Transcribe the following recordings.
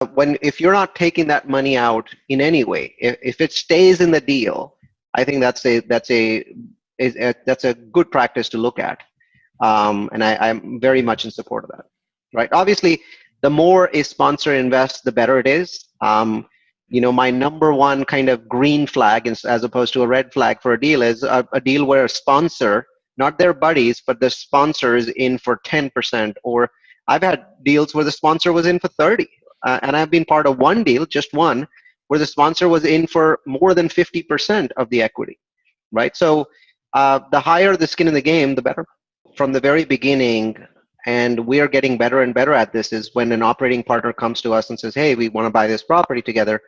If you're not taking that money out in any way, if it stays in the deal, I think that's a good practice to look at, and I'm very much in support of that. Right? Obviously, the more a sponsor invests, the better it is. My number one kind of green flag, as opposed to a red flag for a deal, is a deal where a sponsor, not their buddies, but the sponsor is in for 10%, or I've had deals where the sponsor was in for 30. And I've been part of one deal, just one, where the sponsor was in for more than 50% of the equity, right? So the higher the skin in the game, the better. From the very beginning, and we are getting better and better at this, is when an operating partner comes to us and says, hey, we want to buy this property together.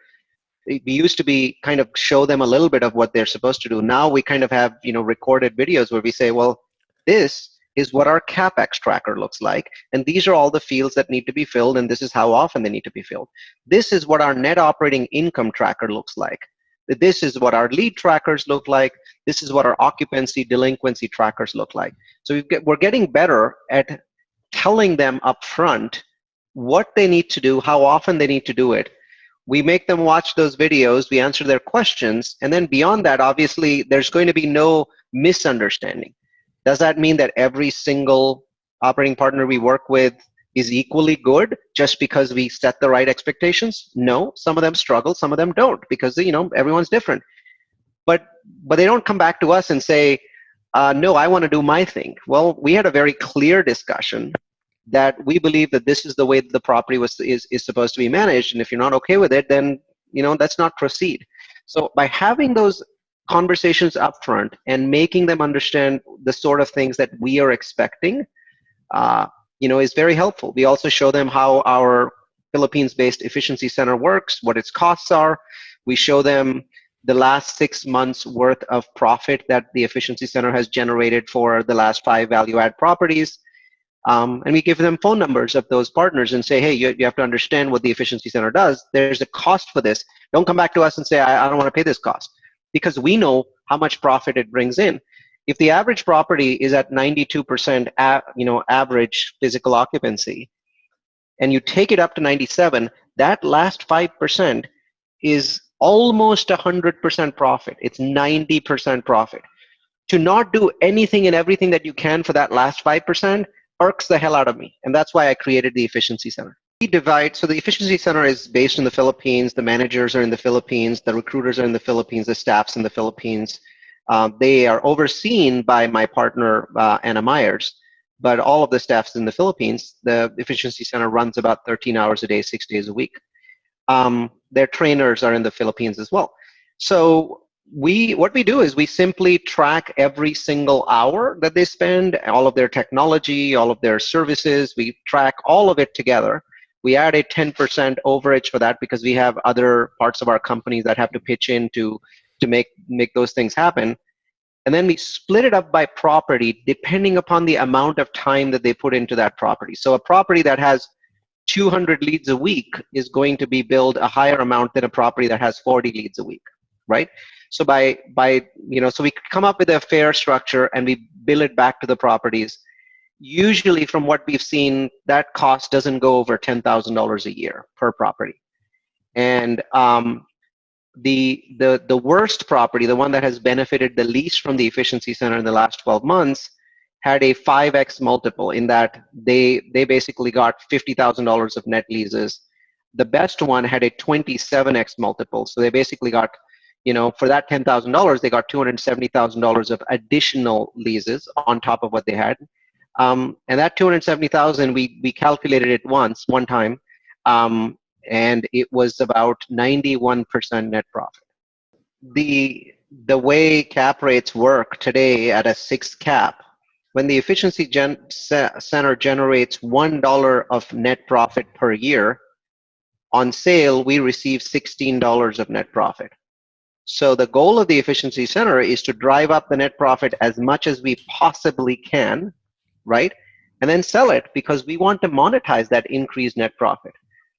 We used to be kind of show them a little bit of what they're supposed to do. Now we kind of have, recorded videos where we say, well, this is what our CapEx tracker looks like, and these are all the fields that need to be filled, and this is how often they need to be filled. This is what our net operating income tracker looks like. This is what our lead trackers look like. This is what our occupancy delinquency trackers look like. So we're getting better at telling them up front what they need to do, how often they need to do it. We make them watch those videos, we answer their questions, and then beyond that, obviously, there's going to be no misunderstanding. Does that mean that every single operating partner we work with is equally good just because we set the right expectations? No, some of them struggle, some of them don't, because everyone's different. But they don't come back to us and say, no, I want to do my thing. Well, we had a very clear discussion that we believe that this is the way that the property is supposed to be managed, and if you're not okay with it, then let's not proceed. So by having those conversations up front and making them understand the sort of things that we are expecting, is very helpful. We also show them how our Philippines-based efficiency center works, what its costs are. We show them the last 6 months worth of profit that the efficiency center has generated for the last 5 value-add properties. And we give them phone numbers of those partners and say, hey, you have to understand what the efficiency center does. There's a cost for this. Don't come back to us and say, I don't want to pay this cost, because we know how much profit it brings in. If the average property is at 92% average physical occupancy, and you take it up to 97, that last 5% is almost 100% profit. It's 90% profit. To not do anything and everything that you can for that last 5% irks the hell out of me. And that's why I created the Efficiency Center. So the Efficiency Center is based in the Philippines. The managers are in the Philippines. The recruiters are in the Philippines. The staff's in the Philippines. They are overseen by my partner, Anna Myers, but all of the staff's in the Philippines. The Efficiency Center runs about 13 hours a day, 6 days a week. Their trainers are in the Philippines as well. So what we do is we simply track every single hour that they spend, all of their technology, all of their services. We track all of it together. We add a 10% overage for that because we have other parts of our company that have to pitch in to make those things happen. And then we split it up by property depending upon the amount of time that they put into that property. So a property that has 200 leads a week is going to be billed a higher amount than a property that has 40 leads a week, right? So so we come up with a fair structure and we bill it back to the properties. Usually, from what we've seen, that cost doesn't go over $10,000 a year per property. And the worst property, the one that has benefited the least from the Efficiency Center in the last 12 months, had a 5x multiple in that they basically got $50,000 of net leases. The best one had a 27x multiple. So they basically got, for that $10,000, they got $270,000 of additional leases on top of what they had. And that $270,000, we calculated it one time, and it was about 91% net profit. The way cap rates work today at a 6 cap, when the Efficiency Center generates $1 of net profit per year, on sale, we receive $16 of net profit. So the goal of the Efficiency Center is to drive up the net profit as much as we possibly can, right? And then sell it because we want to monetize that increased net profit.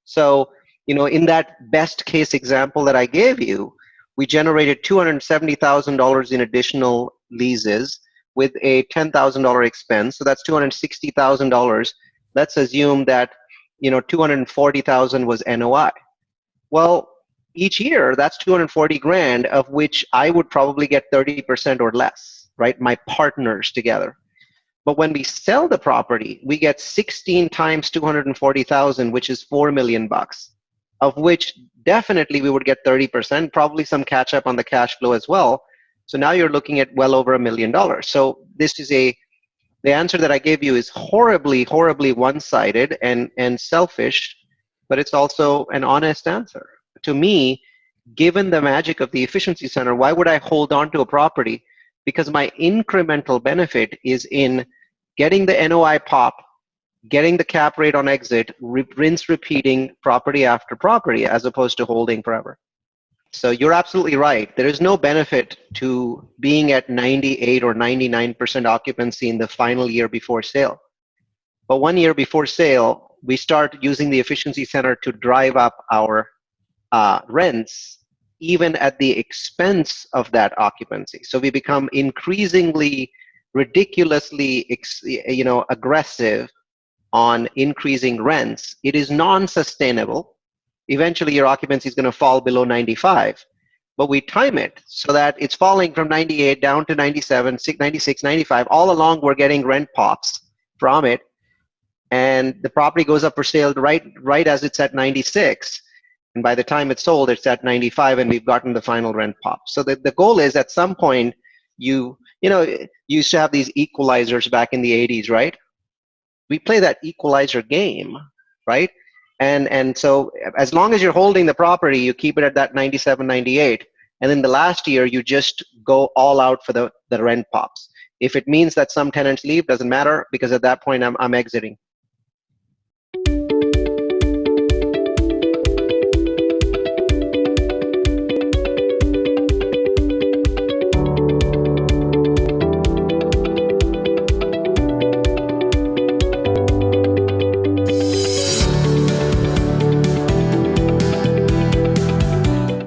So, in that best case example that I gave you, we generated $270,000 in additional leases with a $10,000 expense. So that's $260,000. Let's assume that 240,000 was NOI. Well, each year that's 240 grand, of which I would probably get 30% or less, right? My partners together. But when we sell the property, we get 16 times 240,000, which is 4 million bucks, of which definitely we would get 30%, probably some catch up on the cash flow as well. So now you're looking at well over $1 million. So this is the answer that I gave you is horribly, horribly one-sided and selfish, but it's also an honest answer. To me, given the magic of the efficiency center, why would I hold on to a property? Because my incremental benefit is in getting the NOI pop, getting the cap rate on exit, rinse repeating property after property, as opposed to holding forever. So you're absolutely right. There is no benefit to being at 98 or 99% occupancy in the final year before sale. But 1 year before sale, we start using the efficiency center to drive up our rents, even at the expense of that occupancy. So we become increasingly, ridiculously, aggressive on increasing rents. It is non-sustainable. Eventually, your occupancy is going to fall below 95, but we time it so that it's falling from 98 down to 97, 96, 95. All along, we're getting rent pops from it, and the property goes up for sale right as it's at 96. And by the time it's sold, it's at 95, and we've gotten the final rent pop. So the goal is at some point, you used to have these equalizers back in the 80s, right? We play that equalizer game, right? And so as long as you're holding the property, you keep it at that 97, 98. And then the last year, you just go all out for the rent pops. If it means that some tenants leave, doesn't matter, because at that point, I'm exiting.